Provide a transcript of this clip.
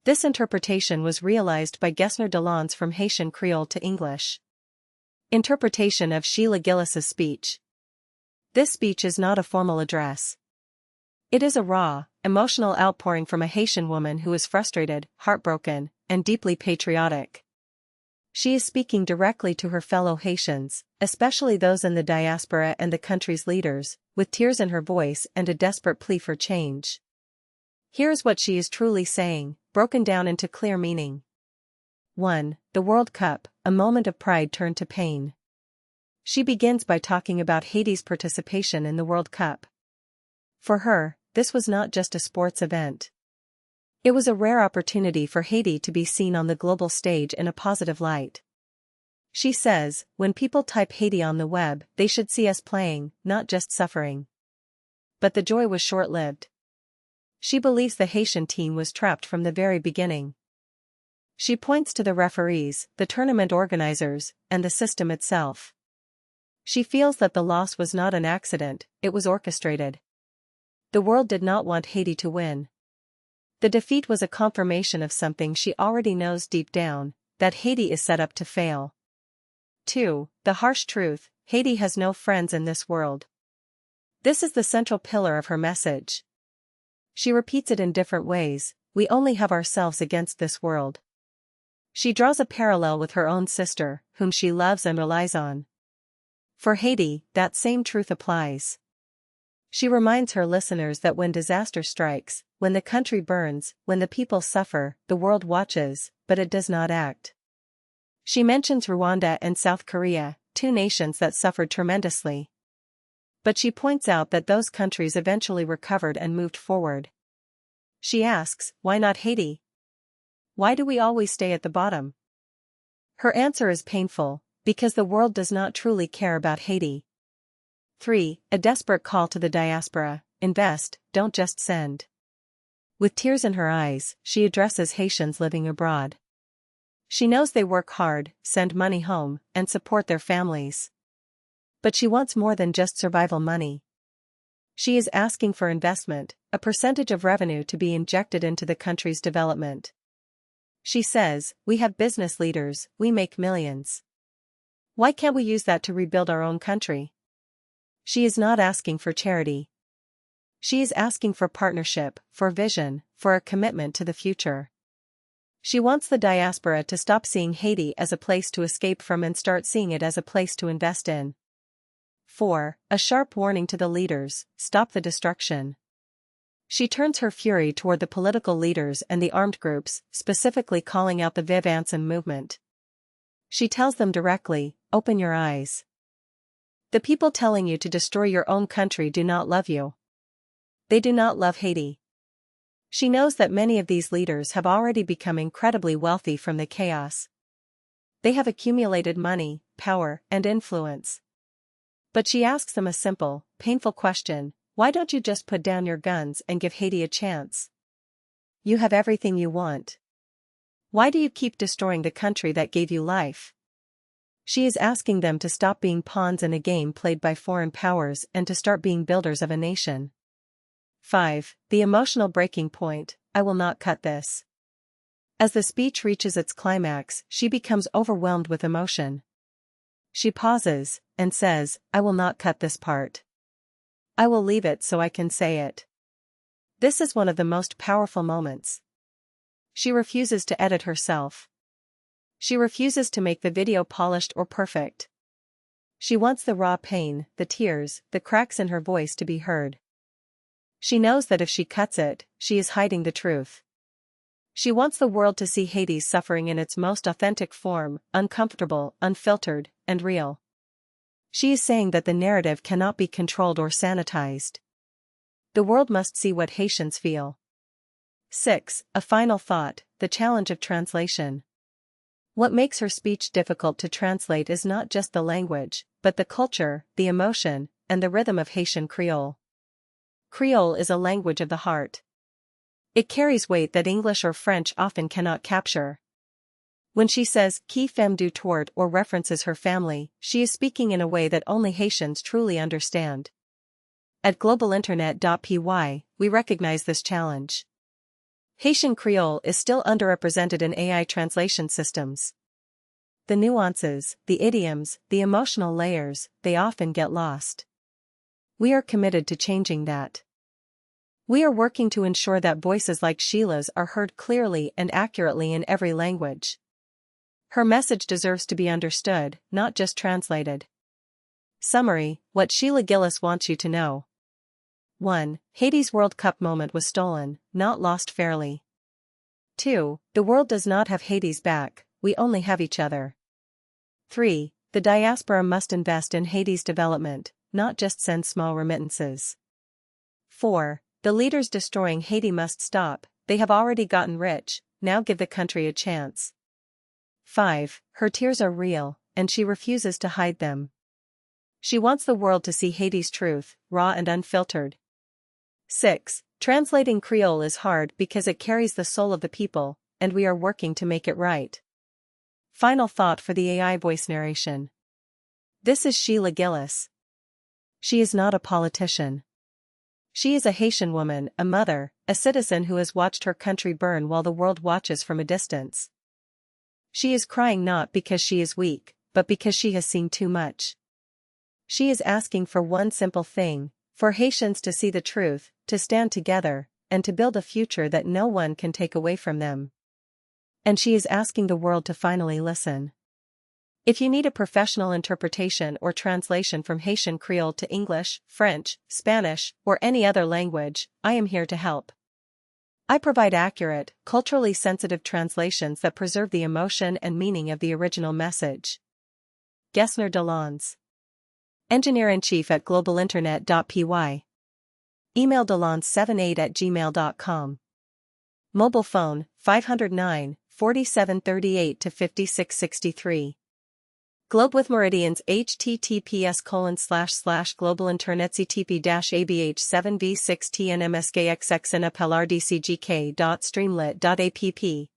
This interpretation was realized by Gesner Deslandes from Haitian Creole to English. Interpretation of Sheila Guilloux's speech. This speech is not a formal address. It is a raw, emotional outpouring from a Haitian woman who is frustrated, heartbroken, and deeply patriotic. She is speaking directly to her fellow Haitians, especially those in the diaspora and the country's leaders, with tears in her voice and a desperate plea for change. Here's what she is truly saying, broken down into clear meaning. 1. The World Cup, a moment of pride turned to pain. She begins by talking about Haiti's participation in the World Cup. For her, this was not just a sports event. It was a rare opportunity for Haiti to be seen on the global stage in a positive light. She says, when people type Haiti on the web, they should see us playing, not just suffering. But the joy was short-lived. She believes the Haitian team was trapped from the very beginning. She points to the referees, the tournament organizers, and the system itself. She feels that the loss was not an accident, it was orchestrated. The world did not want Haiti to win. The defeat was a confirmation of something she already knows deep down, that Haiti is set up to fail. 2. The harsh truth, Haiti has no friends in this world. This is the central pillar of her message. She repeats it in different ways, we only have ourselves against this world. She draws a parallel with her own sister, whom she loves and relies on. For Haiti, that same truth applies. She reminds her listeners that when disaster strikes, when the country burns, when the people suffer, the world watches, but it does not act. She mentions Rwanda and South Korea, two nations that suffered tremendously. But she points out that those countries eventually recovered and moved forward. She asks, why not Haiti? Why do we always stay at the bottom? Her answer is painful, because the world does not truly care about Haiti. 3. A desperate call to the diaspora, invest, don't just send. With tears in her eyes, she addresses Haitians living abroad. She knows they work hard, send money home, and support their families. But she wants more than just survival money. She is asking for investment, a percentage of revenue to be injected into the country's development. She says, we have business leaders, we make millions. Why can't we use that to rebuild our own country? She is not asking for charity. She is asking for partnership, for vision, for a commitment to the future. She wants the diaspora to stop seeing Haiti as a place to escape from and start seeing it as a place to invest in. 4. A sharp warning to the leaders, stop the destruction. She turns her fury toward the political leaders and the armed groups, specifically calling out the Vivanson movement. She tells them directly, open your eyes. The people telling you to destroy your own country do not love you. They do not love Haiti. She knows that many of these leaders have already become incredibly wealthy from the chaos. They have accumulated money, power, and influence. But she asks them a simple, painful question, why don't you just put down your guns and give Haiti a chance? You have everything you want. Why do you keep destroying the country that gave you life? She is asking them to stop being pawns in a game played by foreign powers and to start being builders of a nation. 5. The emotional breaking point, I will not cut this. As the speech reaches its climax, she becomes overwhelmed with emotion. She pauses, and says, I will not cut this part. I will leave it so I can say it. This is one of the most powerful moments. She refuses to edit herself. She refuses to make the video polished or perfect. She wants the raw pain, the tears, the cracks in her voice to be heard. She knows that if she cuts it, she is hiding the truth. She wants the world to see Haiti's suffering in its most authentic form, uncomfortable, unfiltered, and real. She is saying that the narrative cannot be controlled or sanitized. The world must see what Haitians feel. 6. A final thought, the challenge of translation. What makes her speech difficult to translate is not just the language, but the culture, the emotion, and the rhythm of Haitian Creole. Creole is a language of the heart. It carries weight that English or French often cannot capture. When she says, qui femme du tort or references her family, she is speaking in a way that only Haitians truly understand. At globalinternet.py, we recognize this challenge. Haitian Creole is still underrepresented in AI translation systems. The nuances, the idioms, the emotional layers, they often get lost. We are committed to changing that. We are working to ensure that voices like Sheila's are heard clearly and accurately in every language. Her message deserves to be understood, not just translated. Summary: what Sheila Guilloux wants you to know. 1. Haiti's World Cup moment was stolen, not lost fairly. 2. The world does not have Haiti's back, we only have each other. 3. The diaspora must invest in Haiti's development, not just send small remittances. 4. The leaders destroying Haiti must stop, they have already gotten rich, now give the country a chance. 5. Her tears are real, and she refuses to hide them. She wants the world to see Haiti's truth, raw and unfiltered. 6. Translating Creole is hard because it carries the soul of the people, and we are working to make it right. Final thought for the AI voice narration. This is Sheila Guilloux. She is not a politician. She is a Haitian woman, a mother, a citizen who has watched her country burn while the world watches from a distance. She is crying not because she is weak, but because she has seen too much. She is asking for one simple thing, for Haitians to see the truth, to stand together, and to build a future that no one can take away from them. And she is asking the world to finally listen. If you need a professional interpretation or translation from Haitian Creole to English, French, Spanish, or any other language, I am here to help. I provide accurate, culturally sensitive translations that preserve the emotion and meaning of the original message. Gesner Deslandes. Engineer-in-Chief at globalinternet.py. Email deslandes78@gmail.com. Mobile phone, 509-4738-5663. Globe with Meridians https://globalinternetctp-abh7v6tnmskxxnapldcgk.streamlit.app